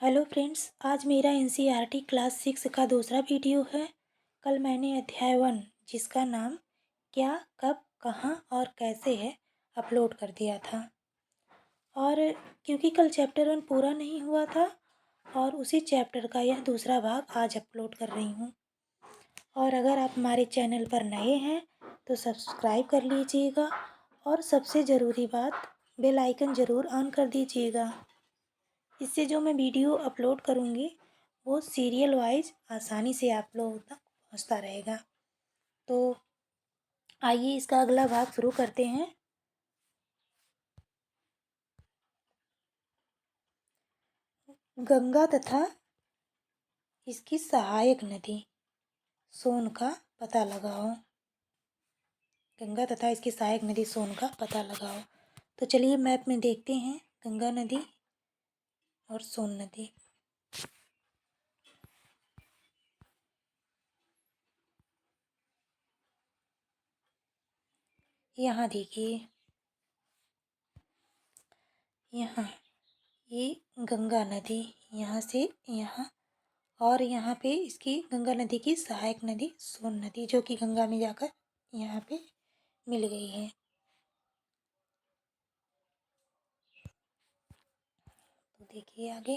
Hello friends, आज मेरा NCERT class 6 का दूसरा वीडियो है। कल मैंने अध्याय 1 जिसका नाम क्या, कब, कहाँ और कैसे है अपलोड कर दिया था। और क्योंकि कल चैप्टर 1 पूरा नहीं हुआ था और उसी चैप्टर का यह दूसरा भाग आज अपलोड कर रही हूँ। और अगर आप हमारे चैनल पर नए हैं तो सब्सक्राइब कर लीजिएगा और सबसे ज़रूरी बात, बेल आइकन ज़रूर ऑन कर दीजिएगा। इससे जो मैं वीडियो अपलोड करूँगी वो सीरियल वाइज आसानी से आप लोगों तक पहुँचता रहेगा। तो आइए इसका अगला भाग शुरू करते हैं। गंगा तथा इसकी सहायक नदी सोन का पता लगाओ। गंगा तथा इसकी सहायक नदी सोन का पता लगाओ। तो चलिए मैप में देखते हैं गंगा नदी और सोन नदी। यहाँ देखिए, यहाँ ये गंगा नदी यहाँ से यहाँ, और यहाँ पे इसकी गंगा नदी की सहायक नदी सोन नदी जो कि गंगा में जाकर यहाँ पे मिल गई है। तो देखिए आगे,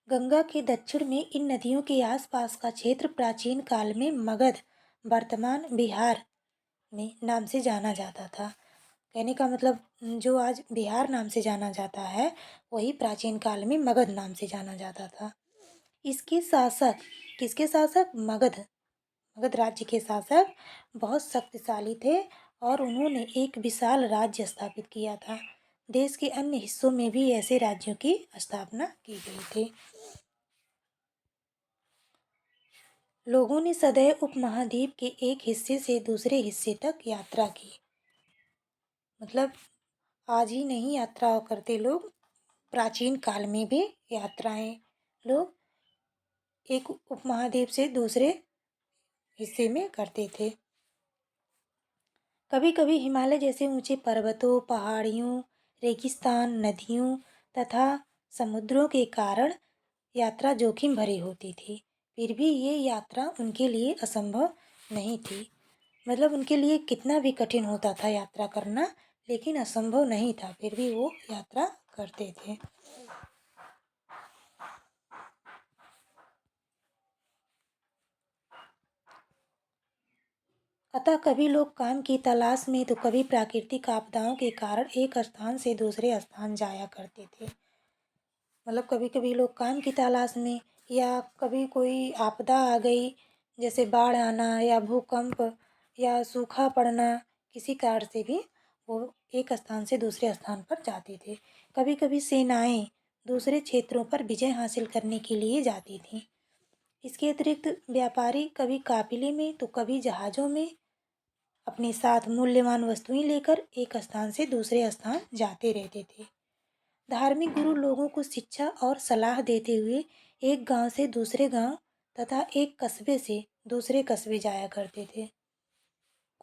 गंगा के दक्षिण में इन नदियों के आसपास का क्षेत्र प्राचीन काल में मगध, वर्तमान बिहार में नाम से जाना जाता था। कहने का मतलब जो आज बिहार नाम से जाना जाता है वही प्राचीन काल में मगध नाम से जाना जाता था। इसके शासक, किसके शासक? मगध। मगध राज्य के शासक बहुत शक्तिशाली थे और उन्होंने एक विशाल राज्य स्थापित किया था। देश के अन्य हिस्सों में भी ऐसे राज्यों की स्थापना की गई थी। लोगों ने सदैव उपमहाद्वीप के एक हिस्से से दूसरे हिस्से तक यात्रा की। मतलब आज ही नहीं यात्रा करते लोग, प्राचीन काल में भी यात्राएं लोग एक उपमहाद्वीप से दूसरे हिस्से में करते थे। कभी कभी हिमालय जैसे ऊंचे पर्वतों, पहाड़ियों, रेगिस्तान, नदियों तथा समुद्रों के कारण यात्रा जोखिम भरी होती थी। फिर भी ये यात्रा उनके लिए असंभव नहीं थी। मतलब उनके लिए कितना भी कठिन होता था यात्रा करना, लेकिन असंभव नहीं था, फिर भी वो यात्रा करते थे। अतः कभी लोग काम की तलाश में तो कभी प्राकृतिक आपदाओं के कारण एक स्थान से दूसरे स्थान जाया करते थे। मतलब कभी कभी लोग काम की तलाश में, या कभी कोई आपदा आ गई जैसे बाढ़ आना या भूकंप या सूखा पड़ना, किसी कारण से भी वो एक स्थान से दूसरे स्थान पर जाते थे। कभी कभी सेनाएं दूसरे क्षेत्रों पर विजय हासिल करने के लिए जाती थीं। इसके अतिरिक्त व्यापारी कभी काफिले में तो कभी जहाज़ों में अपने साथ मूल्यवान वस्तुएं लेकर एक स्थान से दूसरे स्थान जाते रहते थे। धार्मिक गुरु लोगों को शिक्षा और सलाह देते हुए एक गांव से दूसरे गांव तथा एक कस्बे से दूसरे कस्बे जाया करते थे।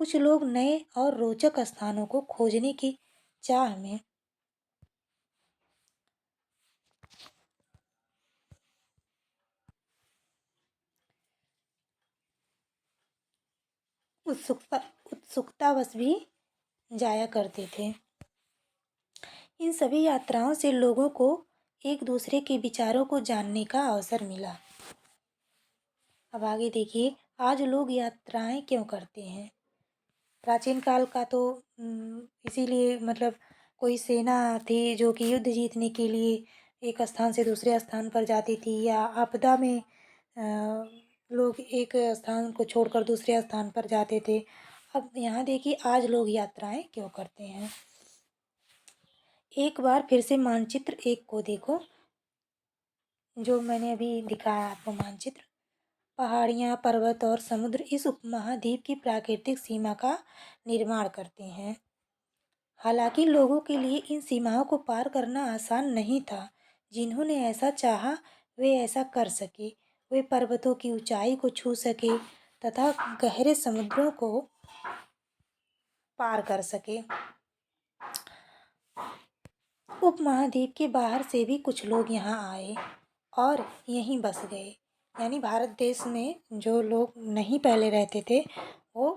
कुछ लोग नए और रोचक स्थानों को खोजने की चाह में उत्सुकता उत्सुकतावश भी जाया करते थे। इन सभी यात्राओं से लोगों को एक दूसरे के विचारों को जानने का अवसर मिला। अब आगे देखिए, आज लोग यात्राएं क्यों करते हैं। प्राचीन काल का तो इसीलिए, मतलब कोई सेना थी जो कि युद्ध जीतने के लिए एक स्थान से दूसरे स्थान पर जाती थी, या आपदा में लोग एक स्थान को छोड़कर दूसरे स्थान पर जाते थे। अब यहाँ देखिए आज लोग यात्राएं क्यों करते हैं। एक बार फिर से मानचित्र एक को देखो, जो मैंने अभी दिखाया आपको मानचित्र। पहाड़ियाँ, पर्वत और समुद्र इस उपमहाद्वीप की प्राकृतिक सीमा का निर्माण करते हैं। हालांकि लोगों के लिए इन सीमाओं को पार करना आसान नहीं था। जिन्होंने ऐसा चाहा वे ऐसा कर सके। वे पर्वतों की ऊंचाई को छू सके तथा गहरे समुद्रों को पार कर सके। उपमहाद्वीप के बाहर से भी कुछ लोग यहाँ आए और यहीं बस गए। यानी भारत देश में जो लोग नहीं पहले रहते थे वो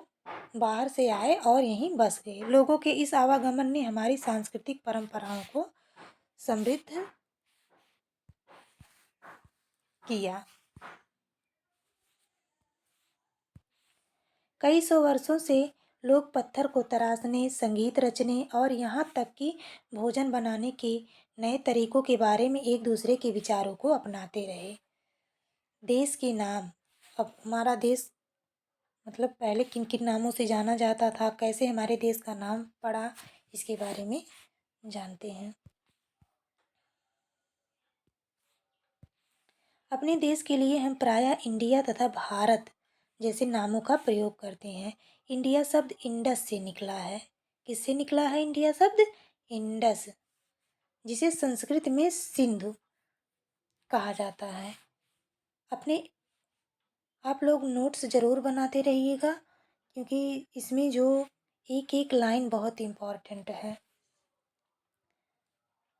बाहर से आए और यहीं बस गए। लोगों के इस आवागमन ने हमारी सांस्कृतिक परंपराओं को समृद्ध किया। कई सौ वर्षों से लोग पत्थर को तराशने, संगीत रचने और यहाँ तक कि भोजन बनाने के नए तरीकों के बारे में एक दूसरे के विचारों को अपनाते रहे। देश के नाम। अब हमारा देश मतलब पहले किन किन नामों से जाना जाता था, कैसे हमारे देश का नाम पड़ा, इसके बारे में जानते हैं। अपने देश के लिए हम प्रायः इंडिया तथा भारत जैसे नामों का प्रयोग करते हैं। इंडिया शब्द इंडस से निकला है। किससे निकला है इंडिया शब्द? इंडस, जिसे संस्कृत में सिंधु कहा जाता है। अपने आप लोग नोट्स ज़रूर बनाते रहिएगा क्योंकि इसमें जो एक एक लाइन बहुत इम्पॉर्टेंट है।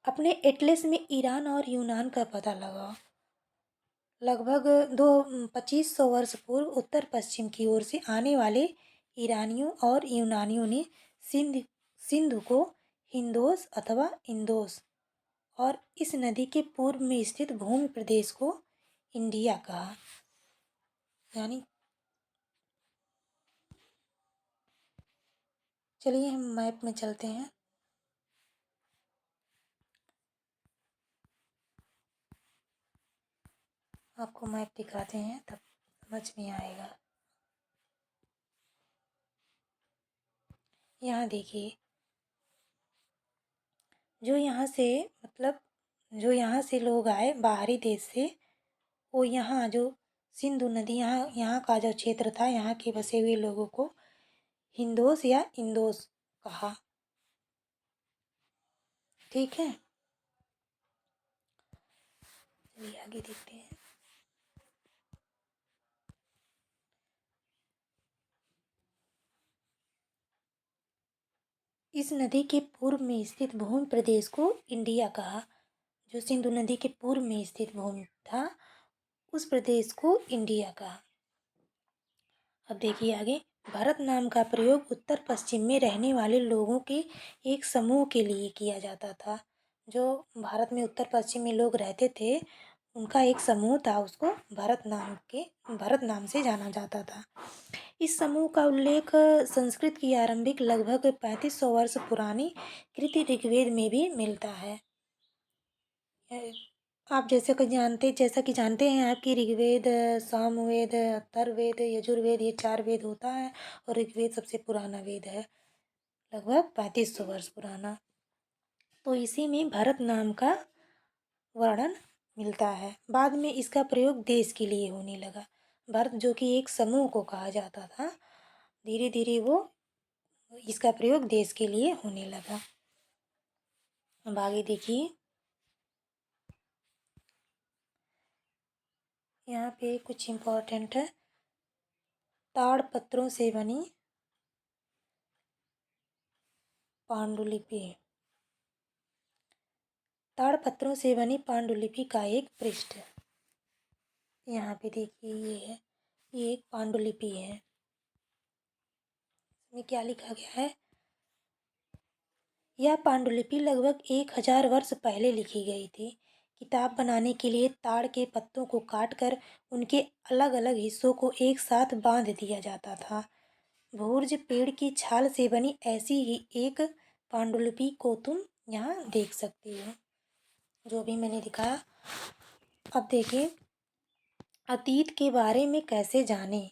अपने एटलस में ईरान और यूनान का पता लगाओ। लगभग 2500 वर्ष पूर्व उत्तर पश्चिम की ओर से आने वाले ईरानियों और यूनानियों ने सिंधु को हिंदोस अथवा इंदोस और इस नदी के पूर्व में स्थित भूमि प्रदेश को इंडिया कहा। यानी चलिए हम मैप में चलते हैं। आपको मैप दिखाते हैं तब समझ में आएगा। यहाँ देखिए, जो यहाँ से मतलब जो यहाँ से लोग आए बाहरी देश से, वो यहाँ जो सिंधु नदी यहाँ का जो क्षेत्र था, यहाँ के बसे हुए लोगों को हिंदोस या इंदोस कहा। ठीक है, चलिए आगे देखते हैं। इस नदी के पूर्व में स्थित भूमि प्रदेश को इंडिया कहा। जो सिंधु नदी के पूर्व में स्थित भूमि था उस प्रदेश को इंडिया कहा। अब देखिए आगे। भारत नाम का प्रयोग उत्तर पश्चिम में रहने वाले लोगों के एक समूह के लिए किया जाता था। जो भारत में उत्तर पश्चिम में लोग रहते थे उनका एक समूह था, उसको भारत नाम से जाना जाता था। इस समूह का उल्लेख संस्कृत की आरंभिक लगभग 3500 वर्ष पुरानी कृति ऋग्वेद में भी मिलता है। आप जैसा कि जानते हैं आपकी ऋग्वेद, सामवेद, अथर्ववेद, यजुर्वेद, ये 4 वेद होता है और ऋग्वेद सबसे पुराना वेद है, लगभग 3500 वर्ष पुराना। तो इसी में भरत नाम का वर्णन मिलता है। बाद में इसका प्रयोग देश के लिए होने लगा। भरत जो कि एक समूह को कहा जाता था, धीरे धीरे वो इसका प्रयोग देश के लिए होने लगा। अब आगे देखिए, यहाँ पे कुछ इम्पोर्टेंट है। ताड़ पत्रों से बनी पांडुलिपि। ताड़ पत्रों से बनी पांडुलिपि का एक पृष्ठ यहाँ पे देखिए, ये है, ये एक पांडुलिपि है। इसमें क्या लिखा गया है? यह पांडुलिपि लगभग 1000 वर्ष पहले लिखी गई थी। किताब बनाने के लिए ताड़ के पत्तों को काटकर उनके अलग अलग हिस्सों को एक साथ बांध दिया जाता था। भूर्ज पेड़ की छाल से बनी ऐसी ही एक पांडुलिपि को तुम यहाँ देख सकती हो, जो भी मैंने दिखाया। अब देखिए, अतीत के बारे में कैसे जानें।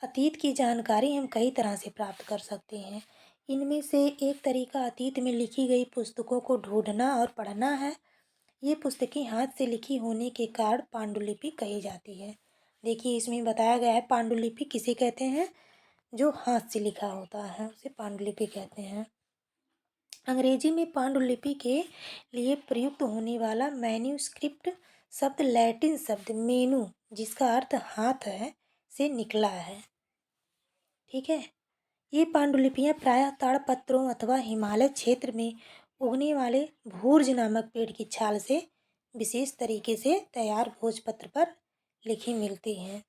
अतीत की जानकारी हम कई तरह से प्राप्त कर सकते हैं। इनमें से एक तरीका अतीत में लिखी गई पुस्तकों को ढूंढना और पढ़ना है। ये पुस्तकें हाथ से लिखी होने के कारण पांडुलिपि कही जाती है। देखिए, इसमें बताया गया है पांडुलिपि किसे कहते हैं? जो हाथ से लिखा होता है उसे पांडुलिपि कहते हैं। अंग्रेजी में पांडुलिपि के लिए प्रयुक्त होने वाला मैन्युस्क्रिप्ट शब्द लैटिन शब्द मेनू, जिसका अर्थ हाथ है, से निकला है। ठीक है, ये पांडुलिपियाँ प्रायः ताड़पत्रों अथवा हिमालय क्षेत्र में उगने वाले भूर्ज नामक पेड़ की छाल से विशेष तरीके से तैयार भोजपत्र पर लिखी मिलती हैं।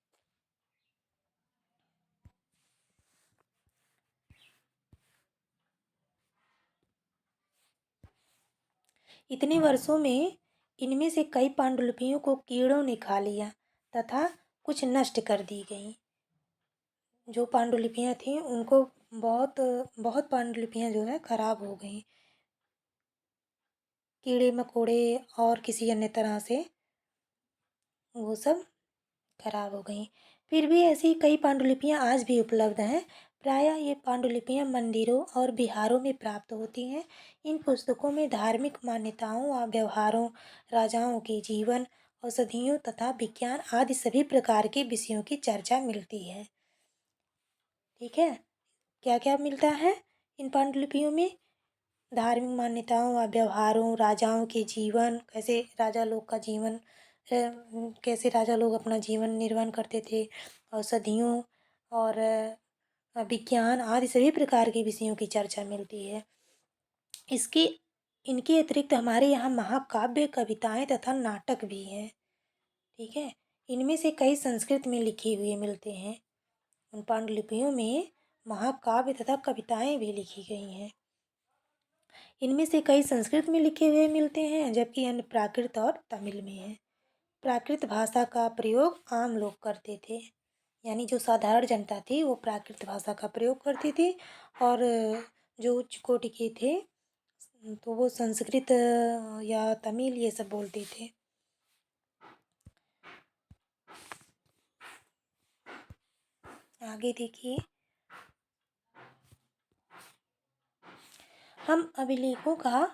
इतने वर्षों में इनमें से कई पांडुलिपियों को कीड़ों ने खा लिया तथा कुछ नष्ट कर दी गईं। जो पांडुलिपियां थीं उनको बहुत बहुत पांडुलिपियां जो है खराब हो गईं, कीड़े मकोड़े और किसी अन्य तरह से वो सब खराब हो गई। फिर भी ऐसी कई पांडुलिपियां आज भी उपलब्ध हैं। प्रायः ये पांडुलिपियां मंदिरों और विहारों में प्राप्त होती हैं। इन पुस्तकों में धार्मिक मान्यताओं व व्यवहारों, राजाओं के जीवन, औषधियों तथा विज्ञान आदि सभी प्रकार के विषयों की चर्चा मिलती है। ठीक है, क्या क्या मिलता है इन पांडुलिपियों में? धार्मिक मान्यताओं व व्यवहारों, राजाओं के जीवन, कैसे राजा लोग का जीवन कैसे राजा लोग अपना जीवन निर्वाह करते थे, औषधियों और विज्ञान आदि सभी प्रकार के विषयों की चर्चा मिलती है। इसके इनके अतिरिक्त हमारे यहाँ महाकाव्य, कविताएं तथा नाटक भी हैं। ठीक है, इनमें से कई संस्कृत में लिखे हुए मिलते हैं। उन पांडुलिपियों में महाकाव्य तथा कविताएं भी लिखी गई हैं। इनमें से कई संस्कृत में लिखे हुए मिलते हैं, जबकि अन्य प्राकृत और तमिल में हैं। प्राकृत भाषा का प्रयोग आम लोग करते थे, यानी जो साधारण जनता थी वो प्राकृत भाषा का प्रयोग करती थी, और जो उच्च कोटि के थे तो वो संस्कृत या तमिल ये सब बोलते थे। आगे देखिए, हम अभिलेखों का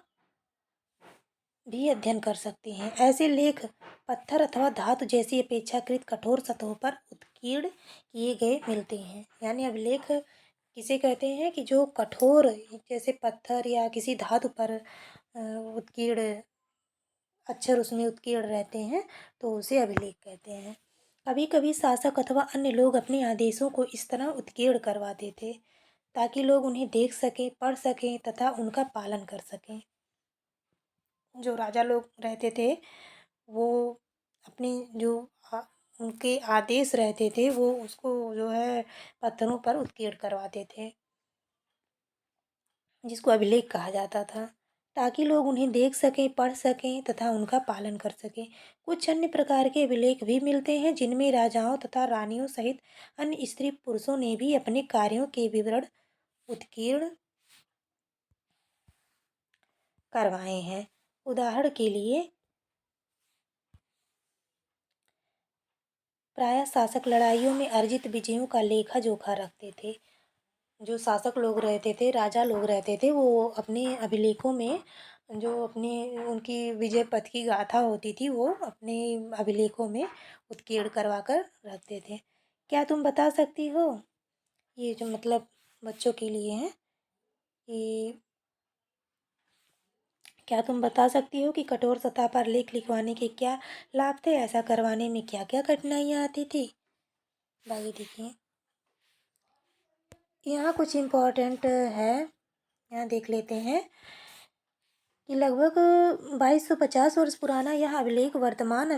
भी अध्ययन कर सकते हैं। ऐसे लेख पत्थर अथवा धातु जैसी अपेक्षाकृत कठोर सतहों पर उत्कीर्ण किए गए मिलते हैं। यानी अभिलेख किसे कहते हैं कि जो कठोर जैसे पत्थर या किसी धातु पर उत्कीर्ण अक्षर उसमें उत्कीर्ण रहते हैं तो उसे अभिलेख कहते हैं। कभी कभी शासक अथवा अन्य लोग अपने आदेशों को इस तरह उत्कीर्ण करवाते थे ताकि लोग उन्हें देख सकें, पढ़ सकें तथा उनका पालन कर सकें। जो राजा लोग रहते थे वो अपनी जो उनके आदेश रहते थे वो उसको जो है पत्थरों पर उत्कीर्ण करवाते थे, जिसको अभिलेख कहा जाता था, ताकि लोग उन्हें देख सकें, पढ़ सकें तथा उनका पालन कर सकें। कुछ अन्य प्रकार के अभिलेख भी मिलते हैं जिनमें राजाओं तथा रानियों सहित अन्य स्त्री पुरुषों ने भी अपने कार्यों के विवरण उत्कीर्ण करवाए हैं। उदाहरण के लिए प्रायः शासक लड़ाइयों में अर्जित विजयों का लेखा जोखा रखते थे। जो शासक लोग रहते थे, राजा लोग रहते थे, वो अपने अभिलेखों में जो अपनी उनकी विजय पथ की गाथा होती थी वो अपने अभिलेखों में उत्कीर्ण करवा कर रखते थे। क्या तुम बता सकती हो, ये जो मतलब बच्चों के लिए है कि क्या तुम बता सकती हो कि कठोर सतह पर लेख लिखवाने के क्या लाभ थे? ऐसा करवाने में क्या क्या कठिनाइयाँ आती थी? बाकी देखिए, यहाँ कुछ इम्पोर्टेंट है, यहाँ देख लेते हैं कि लगभग 2250 वर्ष पुराना यह अभिलेख वर्तमान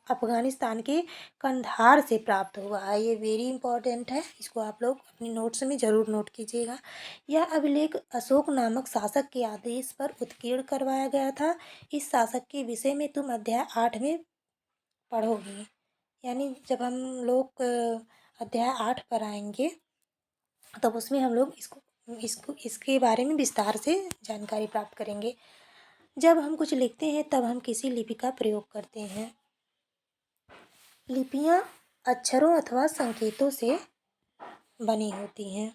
अफगानिस्तान के कंधार से प्राप्त हुआ है। ये वेरी इंपॉर्टेंट है, इसको आप लोग अपने नोट्स में ज़रूर नोट कीजिएगा। यह अभिलेख अशोक नामक शासक के आदेश पर उत्कीर्ण करवाया गया था। इस शासक के विषय में तुम अध्याय 8 में पढ़ोगे, यानी जब हम लोग अध्याय 8 पर आएंगे तब उसमें हम लोग इसके बारे में विस्तार से जानकारी प्राप्त करेंगे। जब हम कुछ लिखते हैं तब हम किसी लिपि का प्रयोग करते हैं। लिपियां अक्षरों अथवा संकेतों से बनी होती हैं।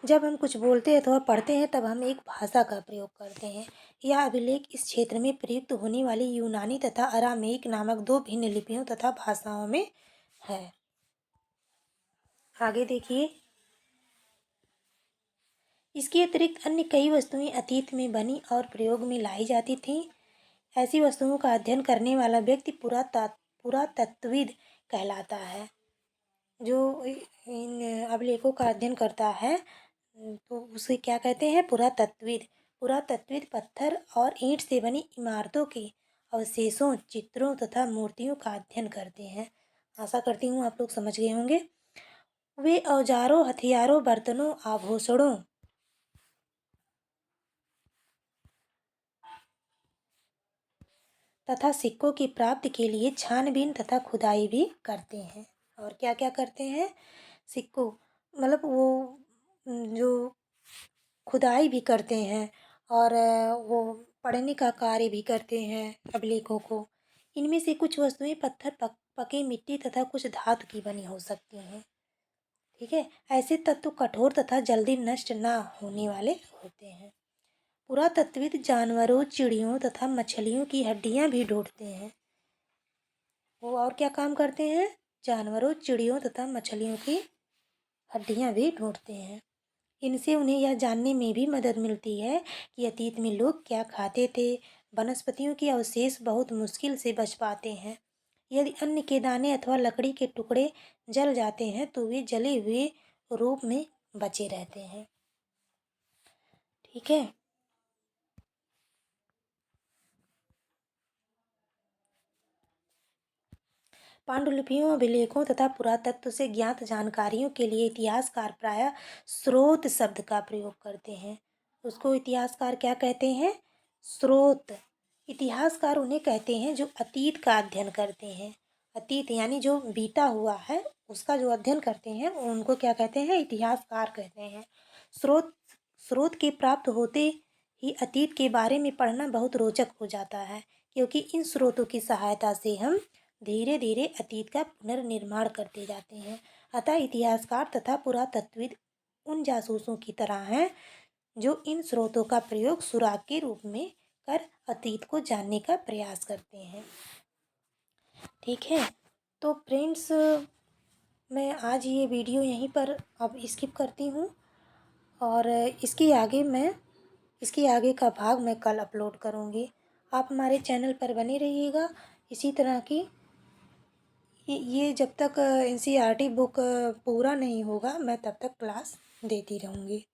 जब हम कुछ बोलते अथवा पढ़ते हैं तब हम एक भाषा का प्रयोग करते हैं। यह अभिलेख इस क्षेत्र में प्रयुक्त होने वाली यूनानी तथा अरामेइक नामक दो भिन्न लिपियों तथा भाषाओं में है। आगे देखिए, इसके अतिरिक्त अन्य कई वस्तुएं अतीत में बनी और प्रयोग में लाई जाती थीं। ऐसी वस्तुओं का अध्ययन करने वाला व्यक्ति पुरातत्वविद कहलाता है। जो इन अभिलेखों का अध्ययन करता है तो उसे क्या कहते हैं? पुरातत्वविद। पुरातत्वविद पत्थर और ईंट से बनी इमारतों के अवशेषों, चित्रों तथा मूर्तियों का अध्ययन करते हैं। आशा करती हूँ आप लोग समझ गए होंगे। वे औजारों, हथियारों, बर्तनों, आभूषणों तथा सिक्कों की प्राप्ति के लिए छानबीन तथा खुदाई भी करते हैं। और क्या क्या करते हैं? सिक्कों मतलब वो जो खुदाई भी करते हैं और वो पढ़ने का कार्य भी करते हैं अभिलेखों को। इनमें से कुछ वस्तुएं पत्थर, पकी मिट्टी तथा कुछ धातु की बनी हो सकती हैं। ठीक है, ऐसे तत्व कठोर तथा जल्दी नष्ट ना होने वाले होते हैं। पुरातत्वविद जानवरों, चिड़ियों तथा मछलियों की हड्डियां भी ढूंढते हैं। वो और क्या काम करते हैं? जानवरों, चिड़ियों तथा मछलियों की हड्डियां भी ढूंढते हैं। इनसे उन्हें यह जानने में भी मदद मिलती है कि अतीत में लोग क्या खाते थे। वनस्पतियों के अवशेष बहुत मुश्किल से बच पाते हैं। यदि अन्न के दाने अथवा लकड़ी के टुकड़े जल जाते हैं तो वे जले हुए रूप में बचे रहते हैं। ठीक है। पांडुलिपियों, अभिलेखों तथा पुरातत्व से ज्ञात जानकारियों के लिए इतिहासकार प्रायः स्रोत शब्द का प्रयोग करते हैं। उसको इतिहासकार क्या कहते हैं? स्रोत। इतिहासकार उन्हें कहते हैं जो अतीत का अध्ययन करते हैं। अतीत यानी जो बीता हुआ है उसका जो अध्ययन करते हैं उनको क्या कहते हैं? इतिहासकार कहते हैं। स्रोत स्रोत के प्राप्त होते ही अतीत के बारे में पढ़ना बहुत रोचक हो जाता है, क्योंकि इन स्रोतों की सहायता से हम धीरे धीरे अतीत का पुनर्निर्माण करते जाते हैं। अतः इतिहासकार तथा पुरातत्वविद उन जासूसों की तरह हैं जो इन स्रोतों का प्रयोग सुराग के रूप में कर अतीत को जानने का प्रयास करते हैं। ठीक है, तो फ्रेंड्स मैं आज ये वीडियो यहीं पर अब स्किप करती हूँ और इसके आगे का भाग मैं कल अपलोड करूँगी। आप हमारे चैनल पर बने रहिएगा। इसी तरह की ये जब तक NCERT बुक पूरा नहीं होगा मैं तब तक क्लास देती रहूँगी।